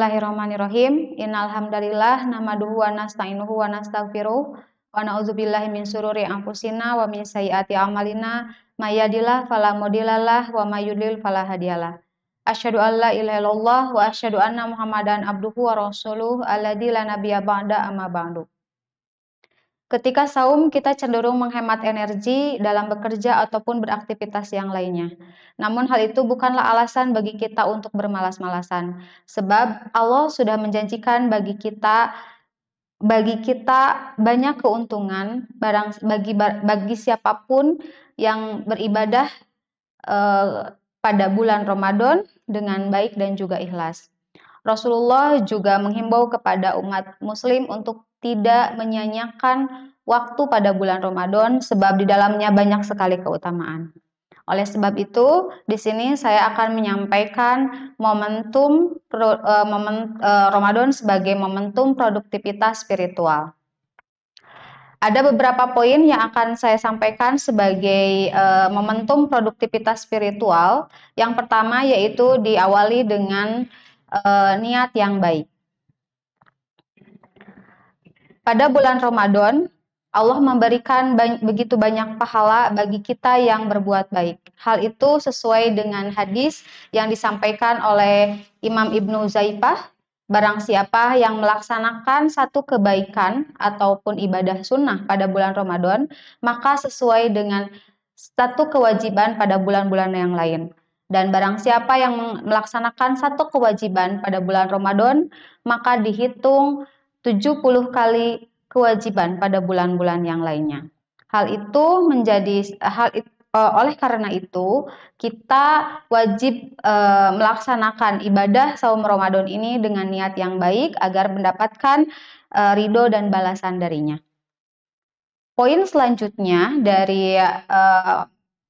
Bismillahirrahmanirrahim. Innal hamdalillah nahmaduhu wa nasta'inuhu wa nastaghfiruh wa na'udzubillahi min syururi anfusina wa min sayyiati a'malina may yahdihillahu fala mudhillalah wa may yudlil fala hadiyalah. Asyhadu an la ilaha illallah wa asyhadu anna Muhammadan abduhu wa rasuluh alladzi la nabiyya ba'da amma ba'du. Ketika saum, kita cenderung menghemat energi dalam bekerja ataupun beraktivitas yang lainnya. Namun hal itu bukanlah alasan bagi kita untuk bermalas-malasan. Sebab Allah sudah menjanjikan bagi kita banyak keuntungan bagi siapapun yang beribadah pada bulan Ramadan dengan baik dan juga ikhlas. Rasulullah juga menghimbau kepada umat muslim untuk tidak menyia-nyiakan waktu pada bulan Ramadan sebab di dalamnya banyak sekali keutamaan. Oleh sebab itu, di sini saya akan menyampaikan Ramadan sebagai momentum produktivitas spiritual. Ada beberapa poin yang akan saya sampaikan sebagai momentum produktivitas spiritual. Yang pertama yaitu diawali dengan niat yang baik. Pada bulan Ramadan, Allah memberikan begitu banyak pahala bagi kita yang berbuat baik. Hal itu sesuai dengan hadis yang disampaikan oleh Imam Ibnu Zaifah. Barang siapa yang melaksanakan satu kebaikan ataupun ibadah sunnah pada bulan Ramadan, maka sesuai dengan satu kewajiban pada bulan-bulan yang lain. Dan barang siapa yang melaksanakan satu kewajiban pada bulan Ramadan, maka dihitung 70 kali kewajiban pada bulan-bulan yang lainnya. Oleh karena itu, kita wajib melaksanakan ibadah saum Ramadan ini dengan niat yang baik agar mendapatkan ridho dan balasan darinya. Poin selanjutnya dari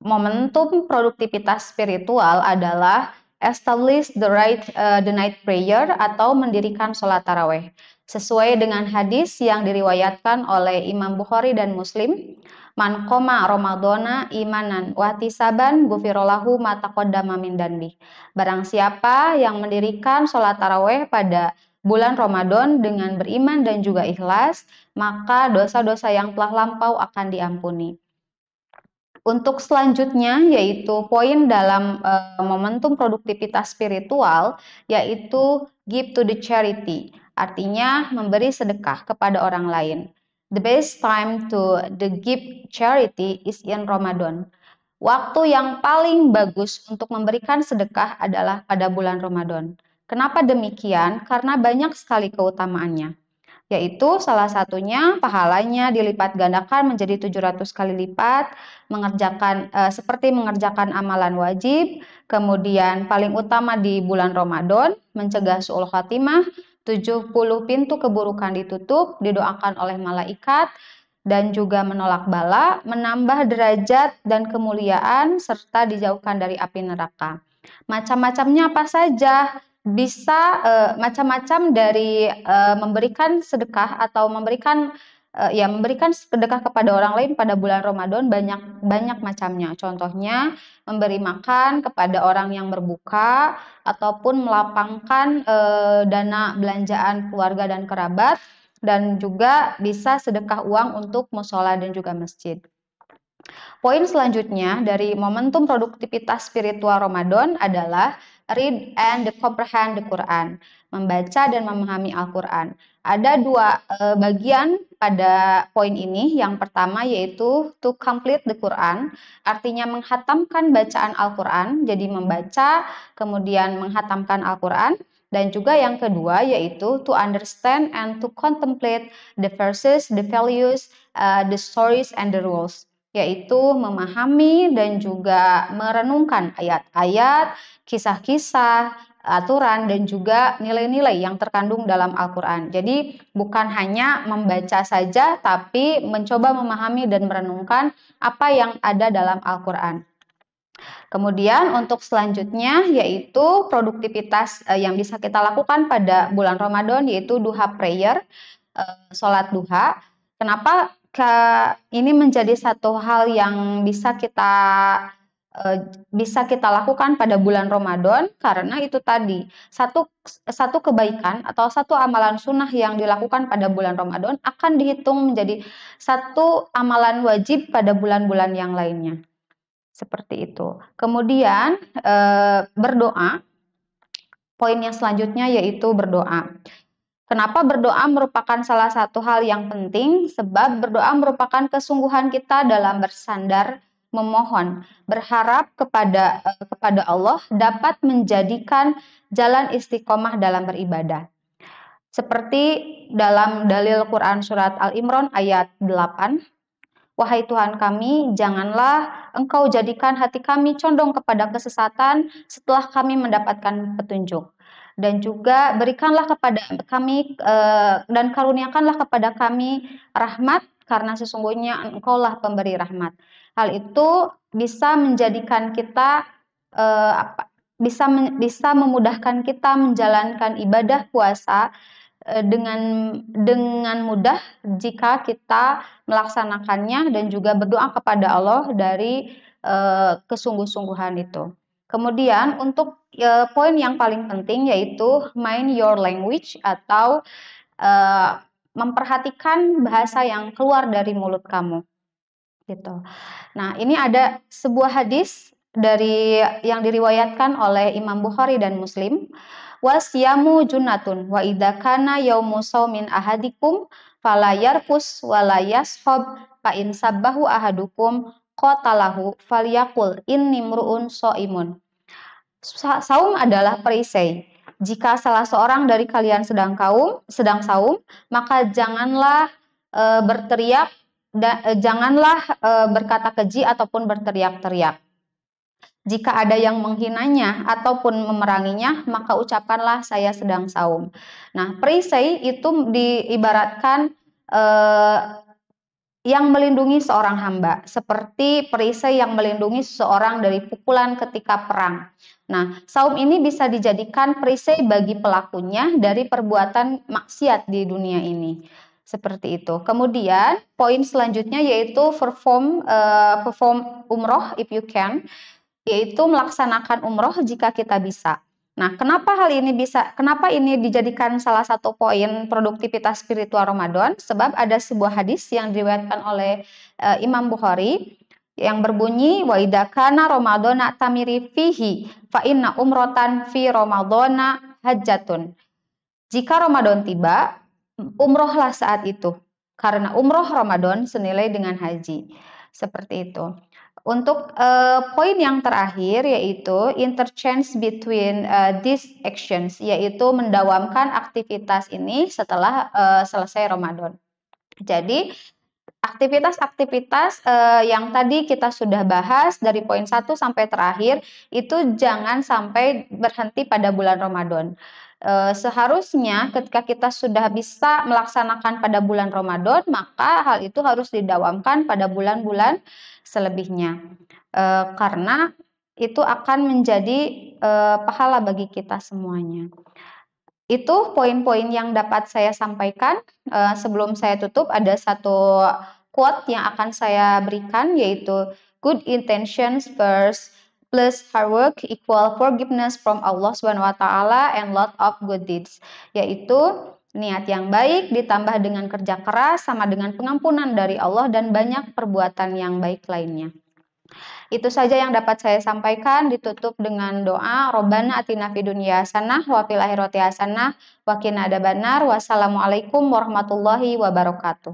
momentum produktivitas spiritual adalah establish the night prayer atau mendirikan sholat taraweh. Sesuai dengan hadis yang diriwayatkan oleh Imam Bukhari dan Muslim, man qoma Ramadhana imanan wa ihtisaban ghufirallahu ma taqaddama min danbi. Barang siapa yang mendirikan sholat taraweh pada bulan Ramadan dengan beriman dan juga ikhlas, maka dosa-dosa yang telah lampau akan diampuni. Untuk selanjutnya yaitu poin dalam momentum produktivitas spiritual yaitu give to the charity, artinya memberi sedekah kepada orang lain. The best time to give charity is in Ramadan. Waktu yang paling bagus untuk memberikan sedekah adalah pada bulan Ramadan. Kenapa demikian? Karena banyak sekali keutamaannya. Yaitu salah satunya pahalanya dilipat gandakan menjadi 700 kali lipat, seperti mengerjakan amalan wajib, kemudian paling utama di bulan Ramadan, mencegah su'ul khatimah, 70 pintu keburukan ditutup, didoakan oleh malaikat, dan juga menolak bala, menambah derajat dan kemuliaan, serta dijauhkan dari api neraka. Macam-macamnya apa saja? Bisa macam-macam dari memberikan sedekah atau memberikan sedekah kepada orang lain pada bulan Ramadan banyak macamnya. Contohnya memberi makan kepada orang yang berbuka ataupun melapangkan dana belanjaan keluarga dan kerabat, dan juga bisa sedekah uang untuk mushola dan juga masjid. Poin selanjutnya dari momentum produktivitas spiritual Ramadan adalah read and comprehend the Quran, membaca dan memahami Al-Quran. Ada dua bagian pada poin ini. Yang pertama yaitu to complete the Quran, artinya menghatamkan bacaan Al-Quran, jadi membaca kemudian menghatamkan Al-Quran. Dan juga yang kedua yaitu to understand and to contemplate the verses, the values, the stories and the rules, yaitu memahami dan juga merenungkan ayat-ayat, kisah-kisah, aturan, dan juga nilai-nilai yang terkandung dalam Al-Quran. Jadi bukan hanya membaca saja, tapi mencoba memahami dan merenungkan apa yang ada dalam Al-Quran. Kemudian untuk selanjutnya yaitu produktivitas yang bisa kita lakukan pada bulan Ramadan yaitu duha prayer, sholat duha. Kenapa ini menjadi satu hal yang bisa kita bisa kita lakukan pada bulan Ramadan karena itu tadi satu kebaikan atau satu amalan sunnah yang dilakukan pada bulan Ramadan akan dihitung menjadi satu amalan wajib pada bulan-bulan yang lainnya. Seperti itu. Kemudian berdoa. Poin yang selanjutnya yaitu berdoa. Kenapa berdoa merupakan salah satu hal yang penting? Sebab berdoa merupakan kesungguhan kita dalam bersandar, memohon, berharap kepada Allah dapat menjadikan jalan istiqomah dalam beribadah. Seperti dalam dalil Quran surat Al-Imran ayat 8, wahai Tuhan kami, janganlah Engkau jadikan hati kami condong kepada kesesatan setelah kami mendapatkan petunjuk. Dan juga berikanlah kepada kami dan karuniakanlah kepada kami rahmat karena sesungguhnya Engkaulah pemberi rahmat. Hal itu bisa menjadikan kita bisa memudahkan kita menjalankan ibadah puasa dengan mudah jika kita melaksanakannya dan juga berdoa kepada Allah dari kesungguh-sungguhan itu. Kemudian untuk poin yang paling penting yaitu mind your language atau memperhatikan bahasa yang keluar dari mulut kamu. Gitu. Nah, ini ada sebuah hadis yang diriwayatkan oleh Imam Bukhari dan Muslim. Wasyamu junnatun wa idza kana yaumu saumin ahadikum fala yarfus wala yashab fa in sabbahu ahadukum qatalahu falyaqul inni mruun shaimun. Saum adalah perisai. Jika salah seorang dari kalian sedang saum, maka janganlah berteriak janganlah berkata keji ataupun berteriak-teriak. Jika ada yang menghinanya ataupun memeranginya, maka ucapkanlah saya sedang saum. Nah, perisai itu diibaratkan yang melindungi seorang hamba, seperti perisai yang melindungi seseorang dari pukulan ketika perang. Nah, saum ini bisa dijadikan perisai bagi pelakunya dari perbuatan maksiat di dunia ini. Seperti itu. Kemudian, poin selanjutnya yaitu perform umroh if you can, yaitu melaksanakan umroh jika kita bisa. Nah, kenapa ini dijadikan salah satu poin produktivitas spiritual Ramadan? Sebab ada sebuah hadis yang diriwayatkan oleh Imam Bukhari yang berbunyi wa idza kana ramadhana tamiri fihi fa inna umrotan fi ramadhana hajjatun. Jika Ramadan tiba, umrohlah saat itu. Karena umroh Ramadan senilai dengan haji. Seperti itu. Untuk poin yang terakhir yaitu interchange between these actions, yaitu mendawamkan aktivitas ini setelah selesai Ramadan. Jadi aktivitas-aktivitas yang tadi kita sudah bahas dari poin 1 sampai terakhir itu jangan sampai berhenti pada bulan Ramadan. Seharusnya ketika kita sudah bisa melaksanakan pada bulan Ramadan, maka hal itu harus didawamkan pada bulan-bulan selebihnya. Karena itu akan menjadi pahala bagi kita semuanya. Itu poin-poin yang dapat saya sampaikan. Sebelum saya tutup, ada satu quote yang akan saya berikan, yaitu good intentions first plus hard work equal forgiveness from Allah SWT and lot of good deeds, yaitu niat yang baik ditambah dengan kerja keras sama dengan pengampunan dari Allah dan banyak perbuatan yang baik lainnya. Itu saja yang dapat saya sampaikan, ditutup dengan doa Robbana atina fid dunya hasanah wa fil akhirati hasanah wa qina adzabannar. Wassalamualaikum warahmatullahi wabarakatuh.